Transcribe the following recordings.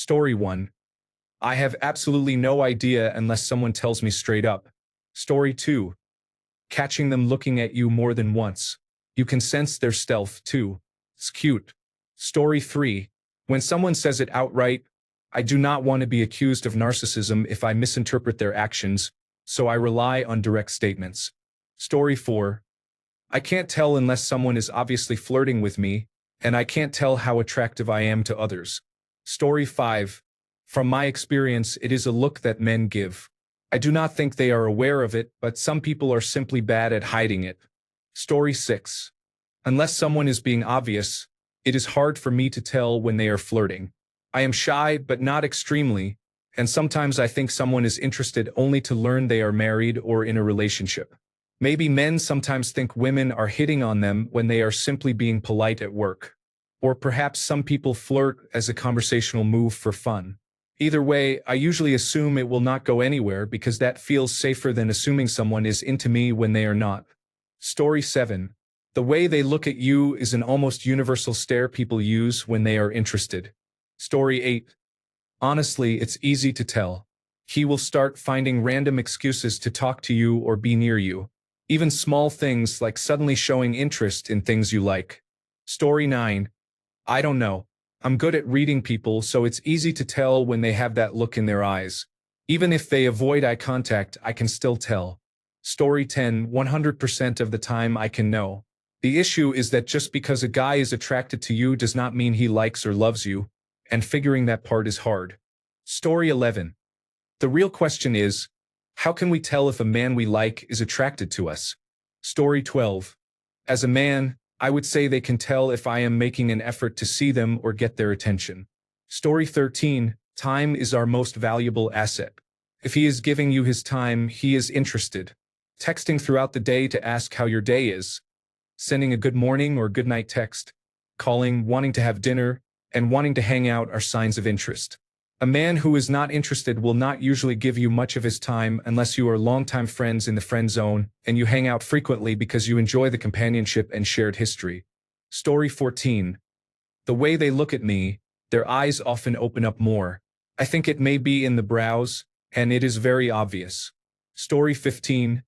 Story 1. I have absolutely no idea unless someone tells me straight up. Story 2. Catching them looking at you more than once. You can sense their stealth, too. It's cute. Story 3. When someone says it outright, I do not want to be accused of narcissism if I misinterpret their actions, so I rely on direct statements. Story 4. I can't tell unless someone is obviously flirting with me, and I can't tell how attractive I am to others. Story 5. From my experience, it is a look that men give. I do not think they are aware of it, but some people are simply bad at hiding it. Story 6. Unless someone is being obvious, it is hard for me to tell when they are flirting. I am shy, but not extremely, and sometimes I think someone is interested only to learn they are married or in a relationship. Maybe men sometimes think women are hitting on them when they are simply being polite at work. Or perhaps some people flirt as a conversational move for fun. Either way, I usually assume it will not go anywhere because that feels safer than assuming someone is into me when they are not. Story 7. The way they look at you is an almost universal stare people use when they are interested. Story 8. Honestly, it's easy to tell. He will start finding random excuses to talk to you or be near you. Even small things like suddenly showing interest in things you like. Story 9. I don't know. I'm good at reading people, so it's easy to tell when they have that look in their eyes. Even if they avoid eye contact, I can still tell. Story 10. 100% of the time I can know. The issue is that just because a guy is attracted to you does not mean he likes or loves you, and figuring that part is hard. Story 11. The real question is, how can we tell if a man we like is attracted to us? Story 12. As a man, I would say they can tell if I am making an effort to see them or get their attention. Story 13. Time is our most valuable asset. If he is giving you his time, he is interested. Texting throughout the day to ask how your day is. Sending a good morning or good night text. Calling, wanting to have dinner, and wanting to hang out are signs of interest. A man who is not interested will not usually give you much of his time unless you are longtime friends in the friend zone and you hang out frequently because you enjoy the companionship and shared history. Story 14. The way they look at me, their eyes often open up more. I think it may be in the brows, and it is very obvious. Story 15.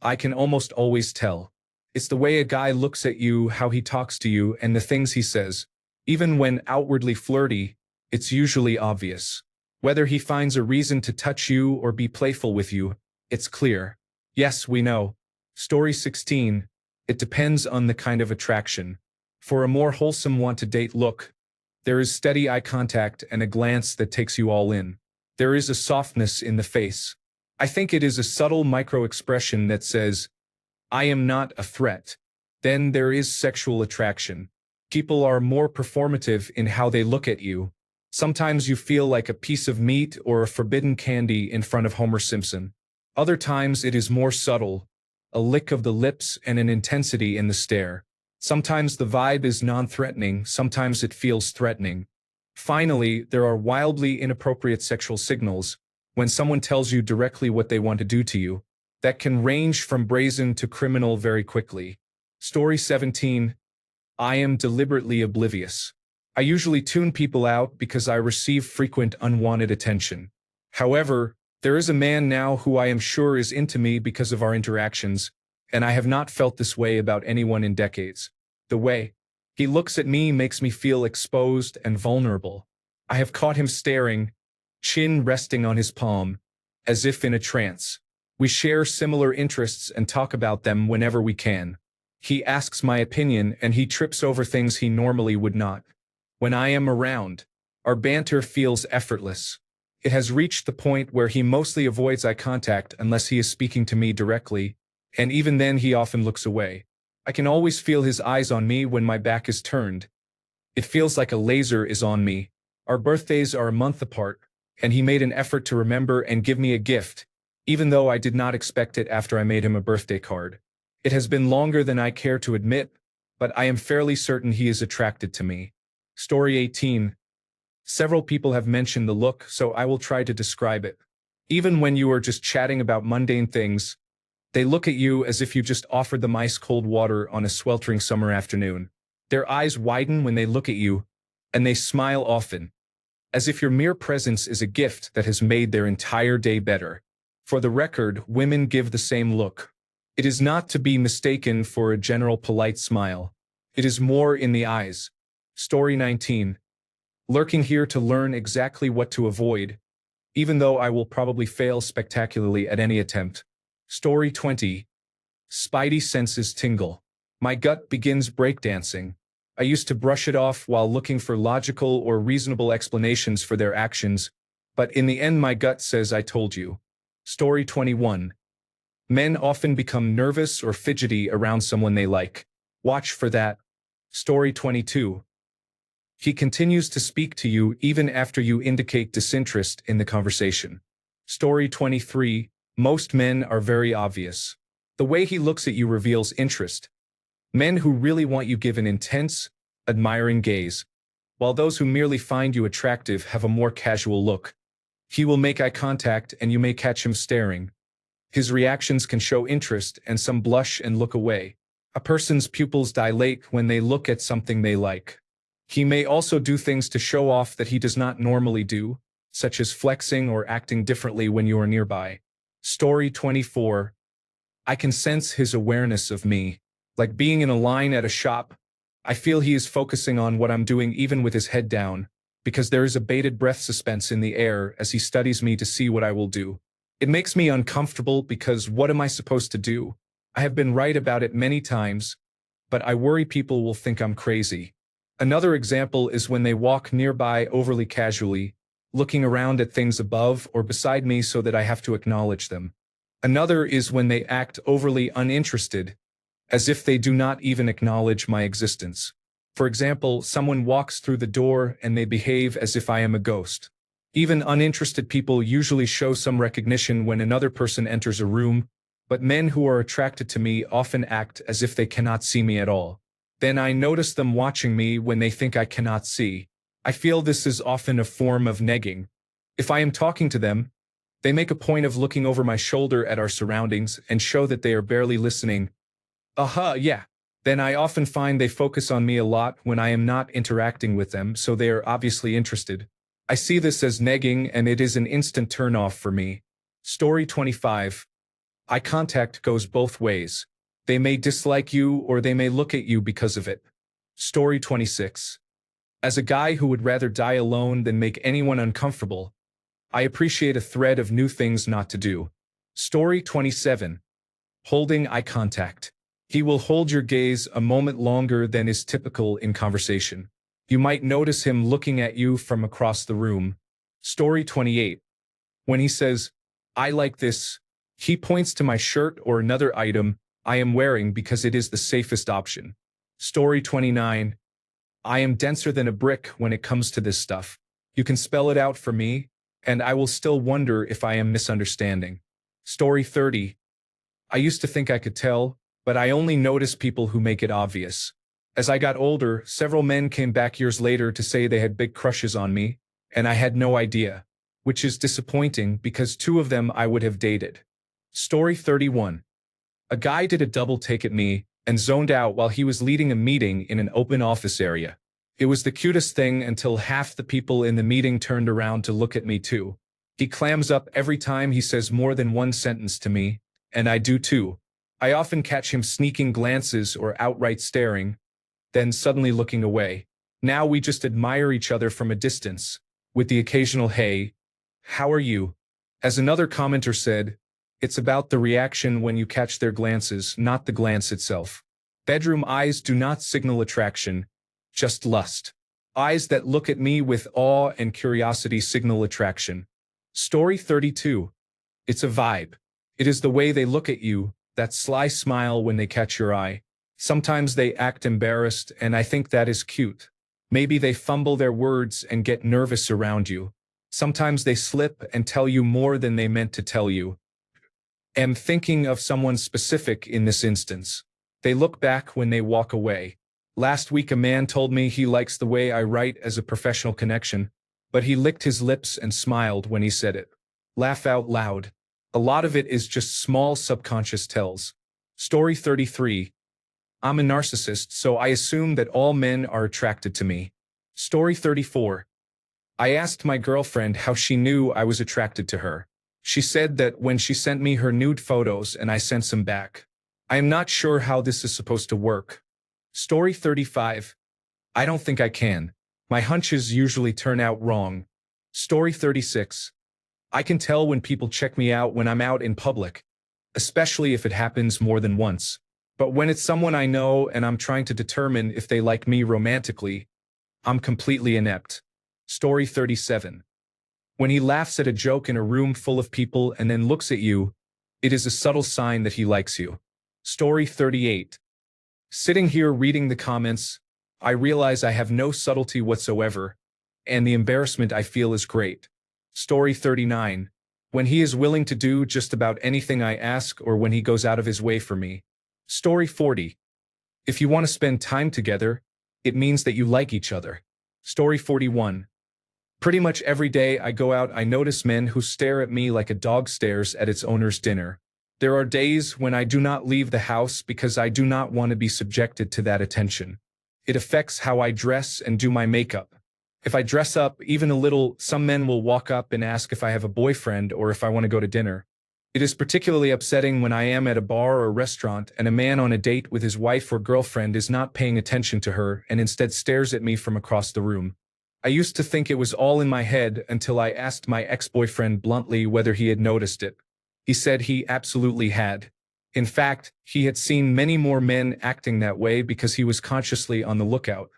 I can almost always tell. It's the way a guy looks at you, how he talks to you, and the things he says. Even when outwardly flirty, it's usually obvious. Whether he finds a reason to touch you or be playful with you, it's clear. Yes, we know. Story 16. It depends on the kind of attraction. For a more wholesome want-to-date look, there is steady eye contact and a glance that takes you all in. There is a softness in the face. I think it is a subtle micro-expression that says, I am not a threat. Then there is sexual attraction. People are more performative in how they look at you. Sometimes you feel like a piece of meat or a forbidden candy in front of Homer Simpson. Other times it is more subtle, a lick of the lips and an intensity in the stare. Sometimes the vibe is non-threatening, sometimes it feels threatening. Finally, there are wildly inappropriate sexual signals, when someone tells you directly what they want to do to you, that can range from brazen to criminal very quickly. Story 17. I am deliberately oblivious. I usually tune people out because I receive frequent unwanted attention. However, there is a man now who I am sure is into me because of our interactions, and I have not felt this way about anyone in decades. The way he looks at me makes me feel exposed and vulnerable. I have caught him staring, chin resting on his palm, as if in a trance. We share similar interests and talk about them whenever we can. He asks my opinion and he trips over things he normally would not. When I am around, our banter feels effortless. It has reached the point where he mostly avoids eye contact unless he is speaking to me directly, and even then he often looks away. I can always feel his eyes on me when my back is turned. It feels like a laser is on me. Our birthdays are a month apart, and he made an effort to remember and give me a gift, even though I did not expect it after I made him a birthday card. It has been longer than I care to admit, but I am fairly certain he is attracted to me. Story 18. Several people have mentioned the look, so I will try to describe it. Even when you are just chatting about mundane things, they look at you as if you just offered them ice-cold water on a sweltering summer afternoon. Their eyes widen when they look at you, and they smile often. as if your mere presence is a gift that has made their entire day better. For the record, women give the same look. It is not to be mistaken for a general polite smile. It is more in the eyes. Story 19. Lurking here to learn exactly what to avoid, even though I will probably fail spectacularly at any attempt. Story 20. Spidey senses tingle. My gut begins breakdancing. I used to brush it off while looking for logical or reasonable explanations for their actions, but in the end my gut says I told you. Story 21. Men often become nervous or fidgety around someone they like. Watch for that. Story 22. He continues to speak to you even after you indicate disinterest in the conversation. Story 23. Most men are very obvious. The way he looks at you reveals interest. Men who really want you give an intense, admiring gaze, while those who merely find you attractive have a more casual look. He will make eye contact and you may catch him staring. His reactions can show interest and some blush and look away. A person's pupils dilate when they look at something they like. He may also do things to show off that he does not normally do, such as flexing or acting differently when you are nearby. Story 24. I can sense his awareness of me. Like being in a line at a shop, I feel he is focusing on what I'm doing even with his head down, because there is a bated breath suspense in the air as he studies me to see what I will do. It makes me uncomfortable because what am I supposed to do? I have been right about it many times, but I worry people will think I'm crazy. Another example is when they walk nearby overly casually, looking around at things above or beside me so that I have to acknowledge them. Another is when they act overly uninterested, as if they do not even acknowledge my existence. For example, someone walks through the door and they behave as if I am a ghost. Even uninterested people usually show some recognition when another person enters a room, but men who are attracted to me often act as if they cannot see me at all. Then I notice them watching me when they think I cannot see. I feel this is often a form of negging. If I am talking to them, they make a point of looking over my shoulder at our surroundings and show that they are barely listening. Yeah. Then I often find they focus on me a lot when I am not interacting with them, so they are obviously interested. I see this as negging and it is an instant turn-off for me. Story 25. Eye contact goes both ways. They may dislike you or they may look at you because of it. Story 26. As a guy who would rather die alone than make anyone uncomfortable, I appreciate a thread of new things not to do. Story 27. Holding eye contact. He will hold your gaze a moment longer than is typical in conversation. You might notice him looking at you from across the room. Story 28. When he says, I like this, he points to my shirt or another item I am wearing because it is the safest option. Story 29. I am denser than a brick when it comes to this stuff. You can spell it out for me, and I will still wonder if I am misunderstanding. Story 30. I used to think I could tell, but I only notice people who make it obvious. As I got older, several men came back years later to say they had big crushes on me, and I had no idea, which is disappointing because two of them I would have dated. Story 31. A guy did a double take at me and zoned out while he was leading a meeting in an open office area. It was the cutest thing until half the people in the meeting turned around to look at me too. He clams up every time he says more than one sentence to me, and I do too. I often catch him sneaking glances or outright staring, then suddenly looking away. Now we just admire each other from a distance, with the occasional hey, how are you? As another commenter said, it's about the reaction when you catch their glances, not the glance itself. Bedroom eyes do not signal attraction, just lust. Eyes that look at me with awe and curiosity signal attraction. Story 32. It's a vibe. It is the way they look at you, that sly smile when they catch your eye. Sometimes they act embarrassed, and I think that is cute. Maybe they fumble their words and get nervous around you. Sometimes they slip and tell you more than they meant to tell you. Am thinking of someone specific in this instance. They look back when they walk away. Last week a man told me he likes the way I write as a professional connection, but he licked his lips and smiled when he said it. Laugh out loud. A lot of it is just small subconscious tells. Story 33. I'm a narcissist, so I assume that all men are attracted to me. Story 34. I asked my girlfriend how she knew I was attracted to her. She said that when she sent me her nude photos and I sent some back. I am not sure how this is supposed to work. Story 35. I don't think I can. My hunches usually turn out wrong. Story 36. I can tell when people check me out when I'm out in public, especially if it happens more than once. But when it's someone I know and I'm trying to determine if they like me romantically, I'm completely inept. Story 37. When he laughs at a joke in a room full of people and then looks at you, it is a subtle sign that he likes you. Story 38. Sitting here reading the comments, I realize I have no subtlety whatsoever, and the embarrassment I feel is great. Story 39. When he is willing to do just about anything I ask or when he goes out of his way for me. Story 40. If you want to spend time together, it means that you like each other. Story 41. Pretty much every day I go out I notice men who stare at me like a dog stares at its owner's dinner. There are days when I do not leave the house because I do not want to be subjected to that attention. It affects how I dress and do my makeup. If I dress up even a little, some men will walk up and ask if I have a boyfriend or if I want to go to dinner. It is particularly upsetting when I am at a bar or restaurant and a man on a date with his wife or girlfriend is not paying attention to her and instead stares at me from across the room. I used to think it was all in my head until I asked my ex-boyfriend bluntly whether he had noticed it. He said he absolutely had. In fact, he had seen many more men acting that way because he was consciously on the lookout.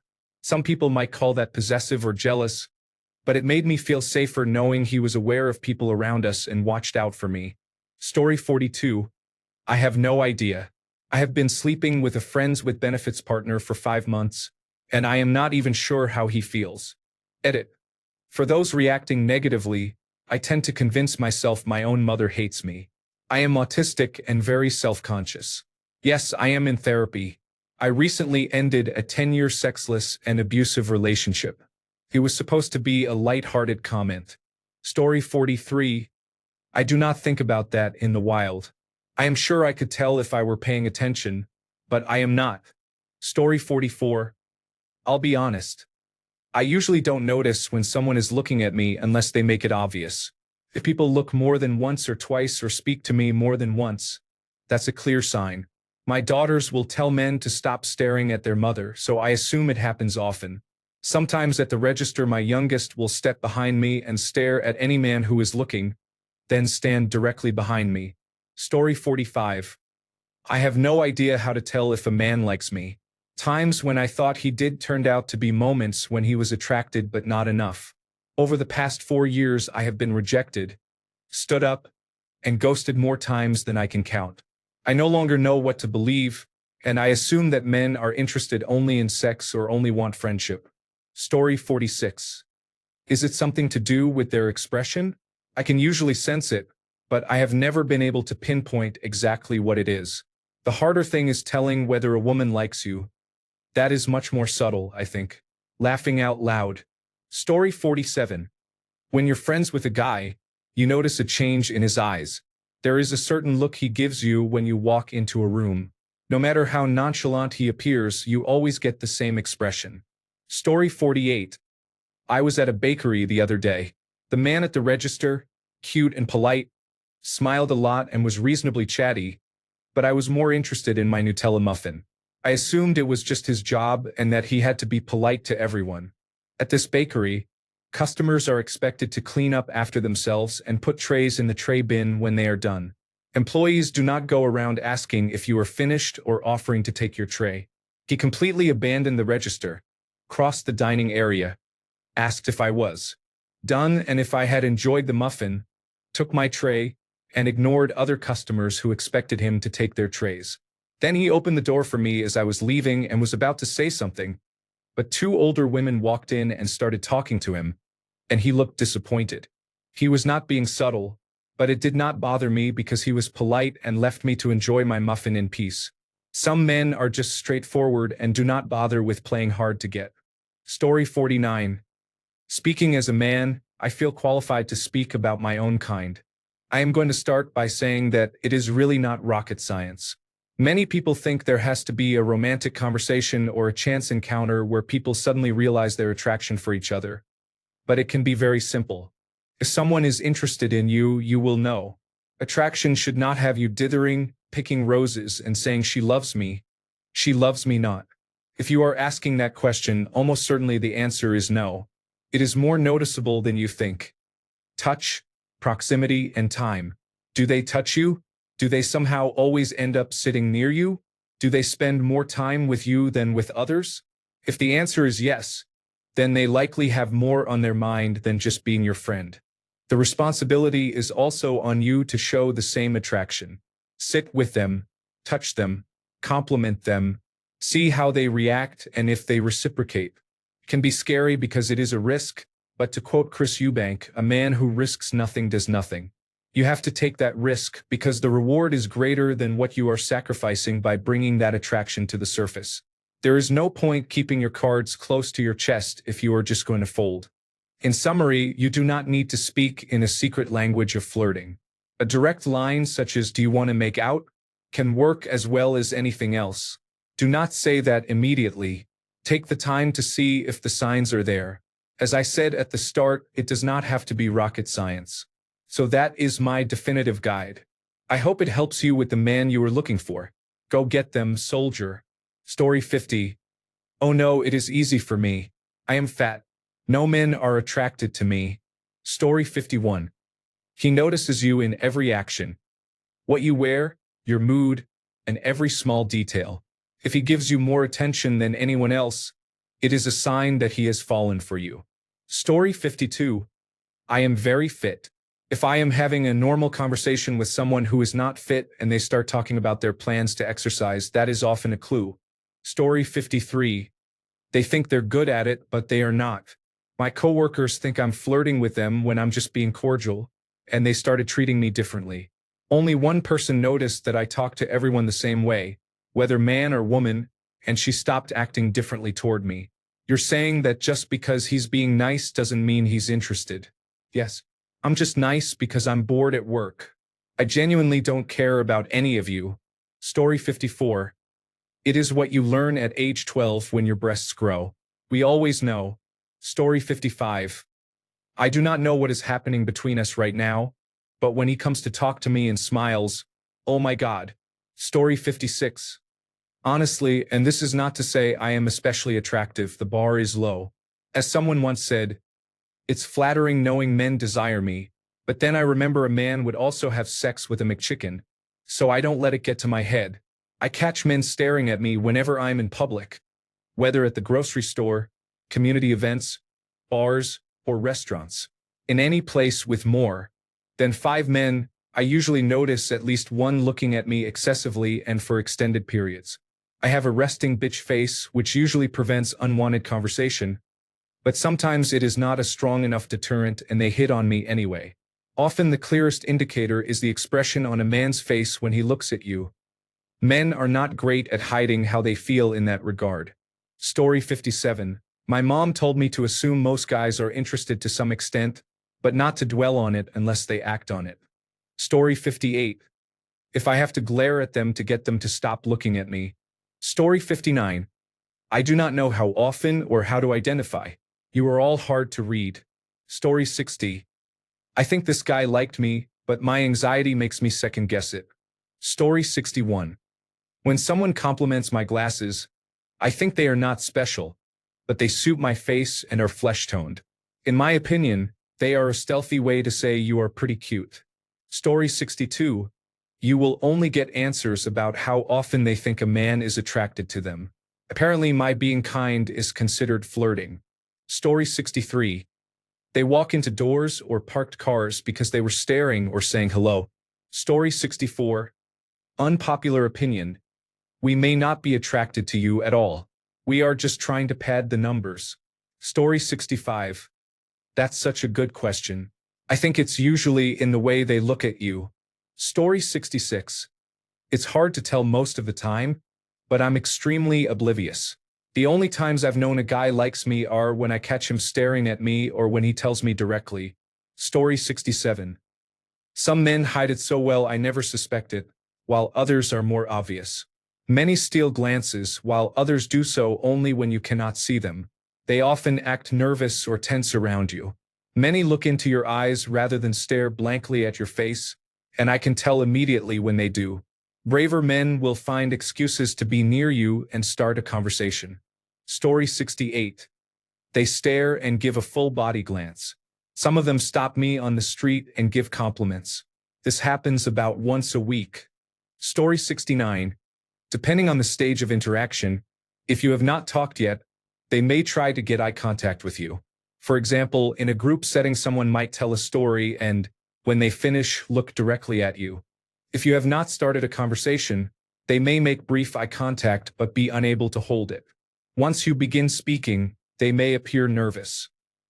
Some people might call that possessive or jealous, but it made me feel safer knowing he was aware of people around us and watched out for me. Story 42. I have no idea. I have been sleeping with a friends with benefits partner for 5 months, and I am not even sure how he feels. Edit. For those reacting negatively, I tend to convince myself my own mother hates me. I am autistic and very self-conscious. Yes, I am in therapy. I recently ended a 10-year sexless and abusive relationship. It was supposed to be a light-hearted comment. Story 43. I do not think about that in the wild. I am sure I could tell if I were paying attention, but I am not. Story 44. I'll be honest. I usually don't notice when someone is looking at me unless they make it obvious. If people look more than once or twice or speak to me more than once, that's a clear sign. My daughters will tell men to stop staring at their mother, so I assume it happens often. Sometimes at the register my youngest will step behind me and stare at any man who is looking, then stand directly behind me. Story 45. I have no idea how to tell if a man likes me. Times when I thought he did turned out to be moments when he was attracted but not enough. Over the past 4 years I have been rejected, stood up, and ghosted more times than I can count. I no longer know what to believe, and I assume that men are interested only in sex or only want friendship. Story 46. Is it something to do with their expression? I can usually sense it, but I have never been able to pinpoint exactly what it is. The harder thing is telling whether a woman likes you. That is much more subtle, I think. Laughing out loud. Story 47. When you're friends with a guy, you notice a change in his eyes. There is a certain look he gives you when you walk into a room. No matter how nonchalant he appears, you always get the same expression. Story 48. I was at a bakery the other day. The man at the register, cute and polite, smiled a lot and was reasonably chatty, but I was more interested in my Nutella muffin. I assumed it was just his job and that he had to be polite to everyone. At this bakery, customers are expected to clean up after themselves and put trays in the tray bin when they are done. Employees do not go around asking if you are finished or offering to take your tray. He completely abandoned the register, crossed the dining area, asked if I was done and if I had enjoyed the muffin, took my tray, and ignored other customers who expected him to take their trays. Then he opened the door for me as I was leaving and was about to say something, but 2 older women walked in and started talking to him, and he looked disappointed. He was not being subtle, but it did not bother me because he was polite and left me to enjoy my muffin in peace. Some men are just straightforward and do not bother with playing hard to get. Story 49. Speaking as a man, I feel qualified to speak about my own kind. I am going to start by saying that it is really not rocket science. Many people think there has to be a romantic conversation or a chance encounter where people suddenly realize their attraction for each other. but it can be very simple. If someone is interested in you, you will know. Attraction should not have you dithering, picking roses, and saying she loves me not. If you are asking that question, almost certainly the answer is no. It is more noticeable than you think. Touch, proximity, and time. Do they touch you? Do they somehow always end up sitting near you? Do they spend more time with you than with others? If the answer is yes, then they likely have more on their mind than just being your friend. The responsibility is also on you to show the same attraction. Sit with them, touch them, compliment them, see how they react and if they reciprocate. It can be scary because it is a risk, but to quote Chris Eubank, a man who risks nothing does nothing. You have to take that risk because the reward is greater than what you are sacrificing by bringing that attraction to the surface. There is no point keeping your cards close to your chest if you are just going to fold. In summary, you do not need to speak in a secret language of flirting. A direct line such as "Do you want to make out?" can work as well as anything else. Do not say that immediately. Take the time to see if the signs are there. As I said at the start, it does not have to be rocket science. So that is my definitive guide. I hope it helps you with the man you are looking for. Go get them, soldier. Story 50. Oh no, it is easy for me. I am fat. No men are attracted to me. Story 51. He notices you in every action. What you wear, your mood, and every small detail. If he gives you more attention than anyone else, it is a sign that he has fallen for you. Story 52. I am very fit. If I am having a normal conversation with someone who is not fit and they start talking about their plans to exercise, that is often a clue. Story 53. They think they're good at it, but they are not. My coworkers think I'm flirting with them when I'm just being cordial, and they started treating me differently. Only one person noticed that I talk to everyone the same way, whether man or woman, and she stopped acting differently toward me. You're saying that just because he's being nice doesn't mean he's interested. Yes, I'm just nice because I'm bored at work. I genuinely don't care about any of you. Story 54. It is what you learn at age 12 when your breasts grow. We always know. Story 55. I do not know what is happening between us right now, but when he comes to talk to me and smiles, oh my God. Story 56. Honestly, and this is not to say I am especially attractive, the bar is low. As someone once said, it's flattering knowing men desire me, but then I remember a man would also have sex with a McChicken, so I don't let it get to my head. I catch men staring at me whenever I'm in public, whether at the grocery store, community events, bars, or restaurants. In any place with more than 5 men, I usually notice at least one looking at me excessively and for extended periods. I have a resting bitch face, which usually prevents unwanted conversation, but sometimes it is not a strong enough deterrent and they hit on me anyway. Often the clearest indicator is the expression on a man's face when he looks at you. Men are not great at hiding how they feel in that regard. Story 57. My mom told me to assume most guys are interested to some extent, but not to dwell on it unless they act on it. Story 58. If I have to glare at them to get them to stop looking at me. Story 59. I do not know how often or how to identify. You are all hard to read. Story 60. I think this guy liked me, but my anxiety makes me second guess it. Story 61. When someone compliments my glasses, I think they are not special, but they suit my face and are flesh-toned. In my opinion, they are a stealthy way to say you are pretty cute. Story 62. You will only get answers about how often they think a man is attracted to them. Apparently my being kind is considered flirting. Story 63. They walk into doors or parked cars because they were staring or saying hello. Story 64. Unpopular opinion. We may not be attracted to you at all. We are just trying to pad the numbers. Story 65. That's such a good question. I think it's usually in the way they look at you. Story 66. It's hard to tell most of the time, but I'm extremely oblivious. The only times I've known a guy likes me are when I catch him staring at me or when he tells me directly. Story 67. Some men hide it so well I never suspect it, while others are more obvious. Many steal glances, while others do so only when you cannot see them. They often act nervous or tense around you. Many look into your eyes rather than stare blankly at your face, and I can tell immediately when they do. Braver men will find excuses to be near you and start a conversation. Story 68. They stare and give a full body glance. Some of them stop me on the street and give compliments. This happens about once a week. Story 69. Depending on the stage of interaction, if you have not talked yet, they may try to get eye contact with you. For example, in a group setting, someone might tell a story and, when they finish, look directly at you. If you have not started a conversation, they may make brief eye contact but be unable to hold it. Once you begin speaking, they may appear nervous.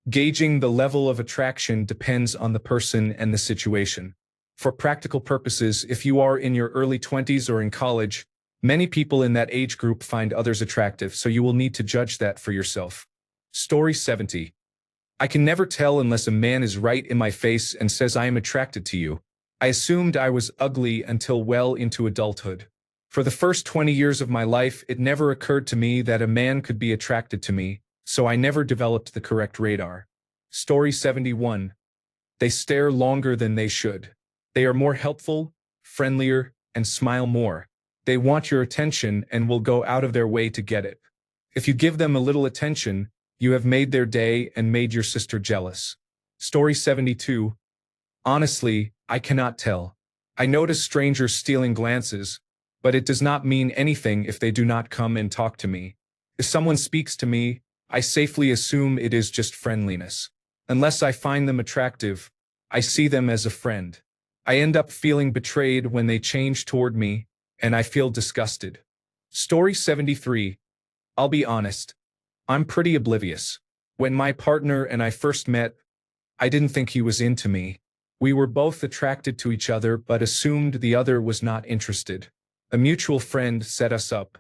Gauging the level of attraction depends on the person and the situation. For practical purposes, if you are in your early 20s or in college, many people in that age group find others attractive, so you will need to judge that for yourself. Story 70. I can never tell unless a man is right in my face and says I am attracted to you. I assumed I was ugly until well into adulthood. For the first 20 years of my life, it never occurred to me that a man could be attracted to me, so I never developed the correct radar. Story 71. They stare longer than they should. They are more helpful, friendlier, and smile more. They want your attention and will go out of their way to get it. If you give them a little attention, you have made their day and made your sister jealous. Story 72. Honestly, I cannot tell. I notice strangers stealing glances, but it does not mean anything if they do not come and talk to me. If someone speaks to me, I safely assume it is just friendliness. Unless I find them attractive, I see them as a friend. I end up feeling betrayed when they change toward me, and I feel disgusted. Story 73. I'll be honest. I'm pretty oblivious. When my partner and I first met, I didn't think he was into me. We were both attracted to each other but assumed the other was not interested. A mutual friend set us up.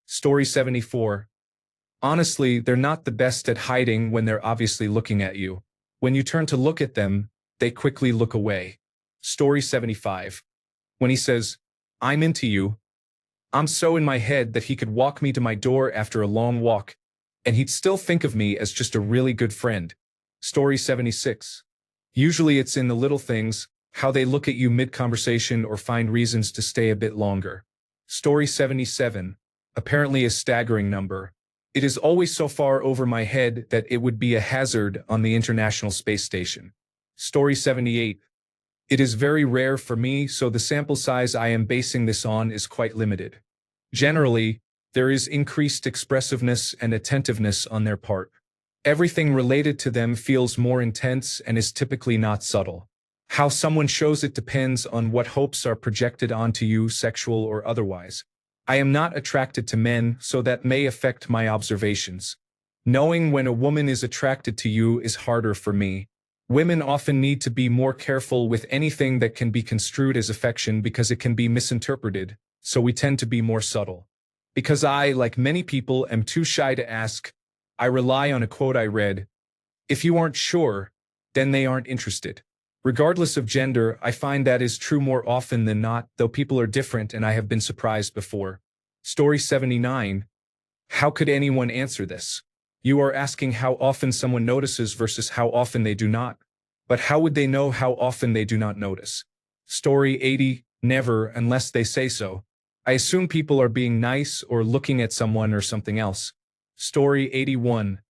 Story 74. Honestly, they're not the best at hiding when they're obviously looking at you. When you turn to look at them, they quickly look away. Story 75. When he says, I'm into you, I'm so in my head that he could walk me to my door after a long walk, and he'd still think of me as just a really good friend. Story 76. Usually it's in the little things, how they look at you mid-conversation or find reasons to stay a bit longer. Story 77. Apparently a staggering number. It is always so far over my head that it would be a hazard on the International Space Station. Story 78. It is very rare for me, so the sample size I am basing this on is quite limited. Generally, there is increased expressiveness and attentiveness on their part. Everything related to them feels more intense and is typically not subtle. How someone shows it depends on what hopes are projected onto you, sexual or otherwise. I am not attracted to men, so that may affect my observations. Knowing when a woman is attracted to you is harder for me. Women often need to be more careful with anything that can be construed as affection because it can be misinterpreted, so we tend to be more subtle. Because I, like many people, am too shy to ask, I rely on a quote I read, "If you aren't sure, then they aren't interested." Regardless of gender, I find that is true more often than not, though people are different and I have been surprised before. Story 79. How could anyone answer this? You are asking how often someone notices versus how often they do not. But how would they know how often they do not notice? Story 80. Never, unless they say so. I assume people are being nice or looking at someone or something else. Story 81.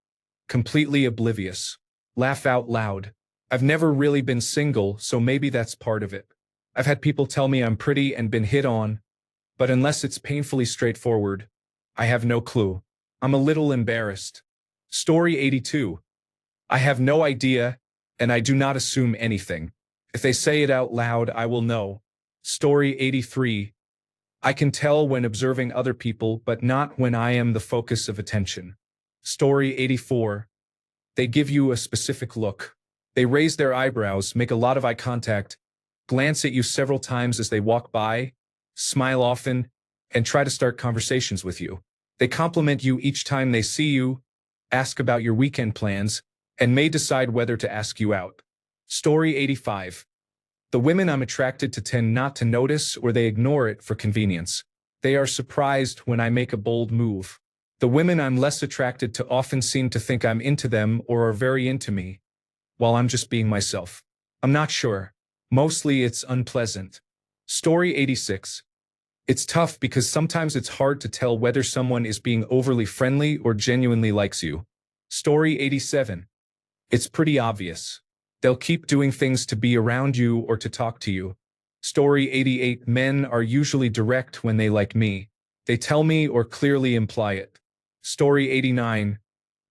Completely oblivious. Laugh out loud. I've never really been single, so maybe that's part of it. I've had people tell me I'm pretty and been hit on, but unless it's painfully straightforward, I have no clue. I'm a little embarrassed. Story 82. I have no idea, and I do not assume anything. If they say it out loud, I will know. Story 83. I can tell when observing other people, but not when I am the focus of attention. Story 84. They give you a specific look. They raise their eyebrows, make a lot of eye contact, glance at you several times as they walk by, smile often, and try to start conversations with you. They compliment you each time they see you, ask about your weekend plans, and may decide whether to ask you out. Story 85. The women I'm attracted to tend not to notice or they ignore it for convenience. They are surprised when I make a bold move. The women I'm less attracted to often seem to think I'm into them or are very into me, while I'm just being myself. I'm not sure. Mostly it's unpleasant. Story 86. It's tough because sometimes it's hard to tell whether someone is being overly friendly or genuinely likes you. Story 87. It's pretty obvious. They'll keep doing things to be around you or to talk to you. Story 88. Men are usually direct when they like me. They tell me or clearly imply it. Story 89.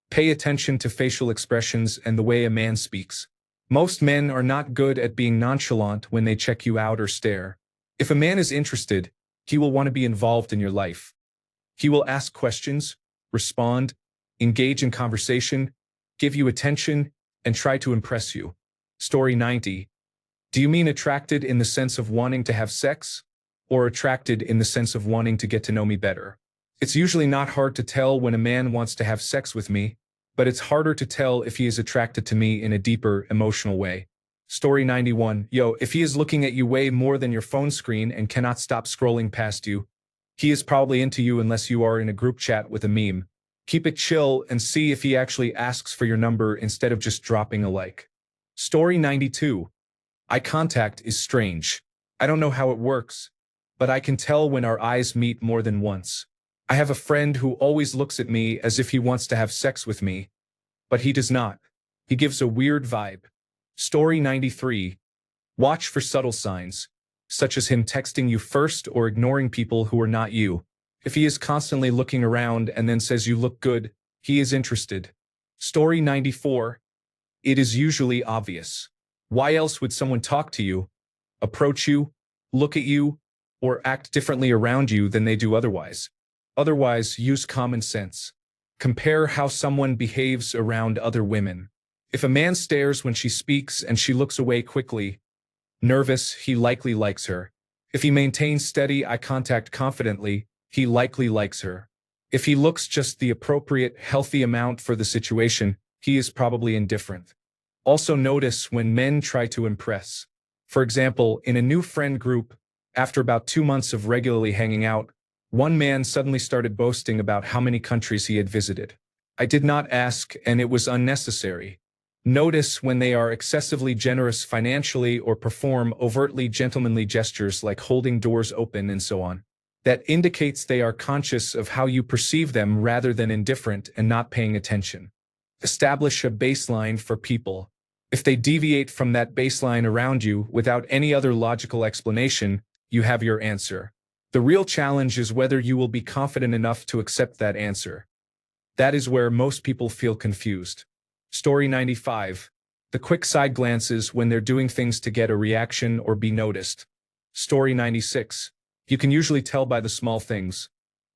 Pay attention to facial expressions and the way a man speaks. Most men are not good at being nonchalant when they check you out or stare. If a man is interested, he will want to be involved in your life. He will ask questions, respond, engage in conversation, give you attention, and try to impress you. Story 90. Do you mean attracted in the sense of wanting to have sex, or attracted in the sense of wanting to get to know me better? It's usually not hard to tell when a man wants to have sex with me, but it's harder to tell if he is attracted to me in a deeper, emotional way. Story 91. Yo, if he is looking at you way more than your phone screen and cannot stop scrolling past you, he is probably into you unless you are in a group chat with a meme. Keep it chill and see if he actually asks for your number instead of just dropping a like. Story 92. Eye contact is strange. I don't know how it works, but I can tell when our eyes meet more than once. I have a friend who always looks at me as if he wants to have sex with me, but he does not. He gives a weird vibe. Story 93. Watch for subtle signs, such as him texting you first or ignoring people who are not you. If he is constantly looking around and then says you look good, he is interested. Story 94. It is usually obvious. Why else would someone talk to you, approach you, look at you, or act differently around you than they do otherwise? Otherwise, use common sense. Compare how someone behaves around other women. If a man stares when she speaks and she looks away quickly, nervous, he likely likes her. If he maintains steady eye contact confidently, he likely likes her. If he looks just the appropriate, healthy amount for the situation, he is probably indifferent. Also notice when men try to impress. For example, in a new friend group, after about 2 months of regularly hanging out, one man suddenly started boasting about how many countries he had visited. I did not ask, and it was unnecessary. Notice when they are excessively generous financially or perform overtly gentlemanly gestures like holding doors open and so on. That indicates they are conscious of how you perceive them rather than indifferent and not paying attention. Establish a baseline for people. If they deviate from that baseline around you without any other logical explanation, you have your answer. The real challenge is whether you will be confident enough to accept that answer. That is where most people feel confused. Story 95. The quick side glances when they're doing things to get a reaction or be noticed. Story 96. You can usually tell by the small things.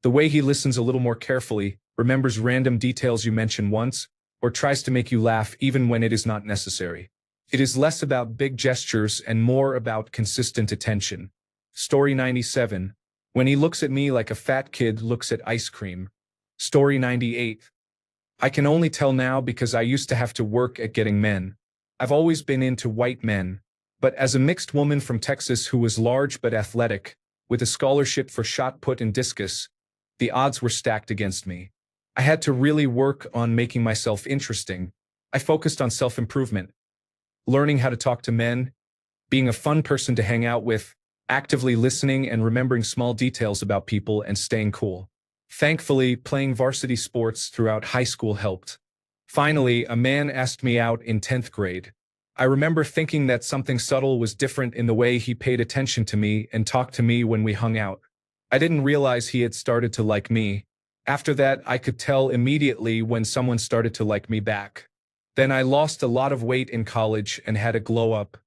The way he listens a little more carefully, remembers random details you mention once, or tries to make you laugh even when it is not necessary. It is less about big gestures and more about consistent attention. Story 97. When he looks at me like a fat kid looks at ice cream. Story 98. I can only tell now because I used to have to work at getting men. I've always been into white men, but as a mixed woman from Texas who was large but athletic, with a scholarship for shot put and discus, the odds were stacked against me. I had to really work on making myself interesting. I focused on self-improvement, learning how to talk to men, being a fun person to hang out with, actively listening and remembering small details about people and staying cool. Thankfully, playing varsity sports throughout high school helped. Finally, a man asked me out in 10th grade. I remember thinking that something subtle was different in the way he paid attention to me and talked to me when we hung out. I didn't realize he had started to like me. After that, I could tell immediately when someone started to like me back. Then I lost a lot of weight in college and had a glow up.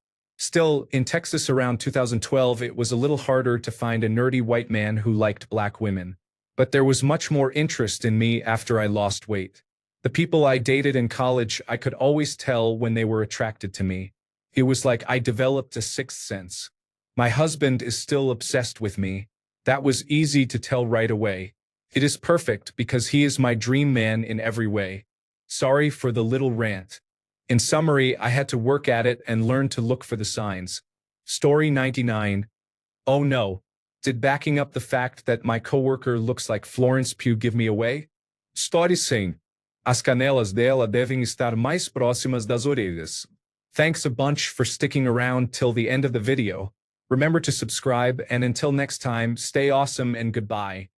Still, in Texas around 2012, it was a little harder to find a nerdy white man who liked black women. But there was much more interest in me after I lost weight. The people I dated in college, I could always tell when they were attracted to me. It was like I developed a sixth sense. My husband is still obsessed with me. That was easy to tell right away. It is perfect because he is my dream man in every way. Sorry for the little rant. In summary, I had to work at it and learn to look for the signs. Story 99. Oh no. Did backing up the fact that my coworker looks like Florence Pugh give me away? Story 100. As canelas dela devem estar mais próximas das orelhas. Thanks a bunch for sticking around till the end of the video. Remember to subscribe, and until next time, stay awesome and goodbye.